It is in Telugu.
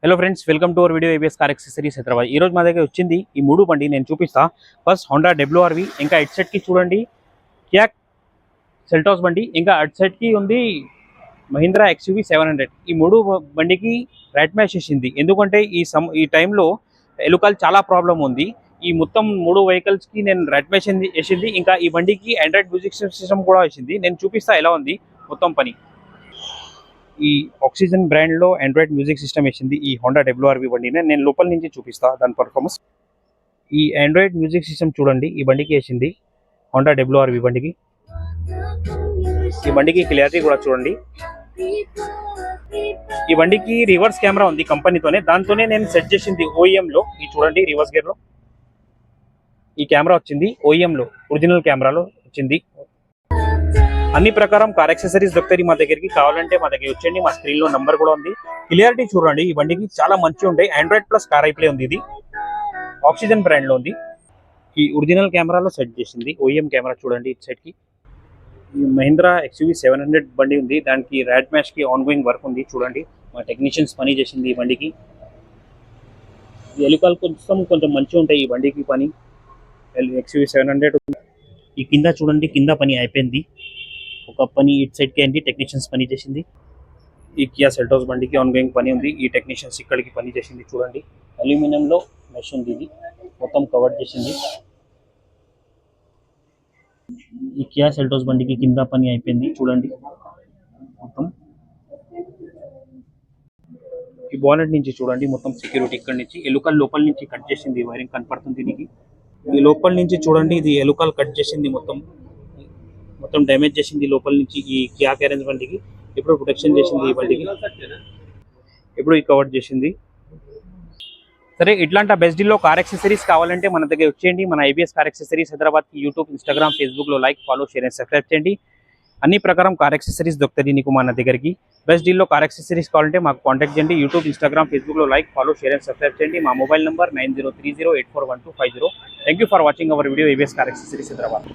Hello friends, welcome to our video ABS car accessories Hyderabad. ఈ రోజు మా దగ్గర వచ్చింది ఈ మూడు బండి నేను చూపిస్తా. ఫస్ట్ హోండా డబ్ల్యూఆర్వి, ఇంకా హెడ్ సెట్ కి చూడండి కియా సెల్టాస్ బండి, ఇంకా హెడ్ సెట్ కి ఉంది మహీంద్రా XUV 700. ఈ మూడు బండికి రైట్ మ్యాచ్ చేసింది. ఎందుకంటే ఈ టైంలో ఎలుకలు చాలా ప్రాబ్లం ఉంది. ఈ మొత్తం మూడు వెహికల్స్ కి నేను రైట్ మ్యాచ్ వేసింది. ఇంకా ఈ బండికి ఆండ్రాయిడ్ మ్యూజిక్ సిస్టమ్ కూడా వచ్చింది. నేను చూపిస్తా ఎలా ఉంది మొత్తం పని. ఈ ఆక్సిజన్ బ్రాండ్ లో ఆండ్రాయిడ్ మ్యూజిక్ సిస్టమ్ వేసింది ఈ హోండా డబ్ల్యూఆర్వి బండిని. నేను లోపల నుంచి చూపిస్తా దాని పర్ఫార్మెన్స్. ఈ ఆండ్రాయిడ్ మ్యూజిక్ సిస్టమ్ చూడండి ఈ బండికి వేసింది హోండా డబ్ల్యూఆర్వి బండికి. ఈ బండికి క్లియారిటీ కూడా చూడండి. ఈ బండికి రివర్స్ కెమెరా ఉంది కంపెనీతోనే, దాంతోనే నేను సెట్ చేసింది OEM లో. ఈ చూడండి రివర్స్ గేర్ లో ఈ కెమెరా వచ్చింది, OEM లో ఒరిజినల్ కెమెరాలో వచ్చింది. అన్ని ప్రకారం కార్ యాక్సెసరీస్ దొరుకుతాయి మా దగ్గరికి. కావాలంటే మా దగ్గర వచ్చేయండి, మా స్క్రీన్ లో నంబర్ కూడా ఉంది. క్లియారిటీ చూడండి ఈ బండికి చాలా మంచిగా ఉంటాయి. ఆండ్రాయిడ్ ప్లస్ కార్ ఐప్లే ఉంది. ఇది ఆక్సిజన్ బ్రాండ్ లో ఉంది. ఈ ఒరిజినల్ కెమెరాలో సెట్ చేసింది OEM కెమెరా చూడండి. ఇటు సైడ్ కి ఈ మహీంద్రా XUV 700 బండి ఉంది, దానికి ర్యాడ్ మ్యాచ్ కి ఆన్ గోయింగ్ వర్క్ ఉంది. చూడండి మా టెక్నీషియన్స్ పని చేసింది ఈ బండికి. ఈ ఎలుకలు కొంచెం మంచిగా ఉంటాయి ఈ బండికి పని. XUV 700 ఈ కింద చూడండి, కింద పని అయిపోయింది. ఒక పని ఇటు సైడ్ కి అయింది, టెక్నీషియన్స్ పని చేసింది. ఈ కియా సెల్టాస్ బండికి ఆన్ గోయింగ్ పని ఉంది. ఈ టెక్నీషియన్స్ ఇక్కడికి పని చేసింది. చూడండి అల్యూమినియం లో మెష్ ఉంది, ఇది మొత్తం కవర్ చేసింది. ఈ కియా సెల్టాస్ బండికి కింద పని అయిపోయింది. చూడండి మొత్తం. ఈ బానెట్ నుంచి చూడండి మొత్తం సెక్యూరిటీ ఇక్కడ నుంచి ఎలుకల లోపల నుంచి కట్ చేసింది. వైరింగ్ కనపడుతుంది దీనికి. ఈ లోపల నుంచి చూడండి ఇది ఎలుకలు కట్ చేసింది, మొత్తం డ్యామేజ్ చేసింది లోపల నుంచి. ఈ కియా క్యారెన్స్ బండికి ఇప్పుడు ప్రొటెక్షన్ చేసింది ఈ బండికి, ఇప్పుడు ఈ కవర్ చేసింది. సరే, ఇట్లాంటి బెస్ట్ డీల్లో కార్ యాక్సెసరీస్ కావాలంటే మన దగ్గర వచ్చేయండి. మన ABS కార్ యాక్సెసరీస్ హైదరాబాద్కి యూట్యూబ్, ఇన్స్టాగ్రామ్, ఫేస్బుక్లో like, follow, share and subscribe చేయండి. అన్ని ప్రకారం కార్ యాక్సెసరీస్ దొరుకుతుంది నీకు మన దగ్గరికి. బెస్ట్ డీల్లో కార్ యాక్సెసరీస్ కావాలంటే మాకు కాంటాక్ట్ చేయండి. యూట్యూబ్, ఇన్స్టాగ్రామ్, ఫేస్బుక్లో like, follow, share and subscribe చేయండి. మా mobile number 9030841250. Thank you for watching our video ABS car accessories Hyderabad.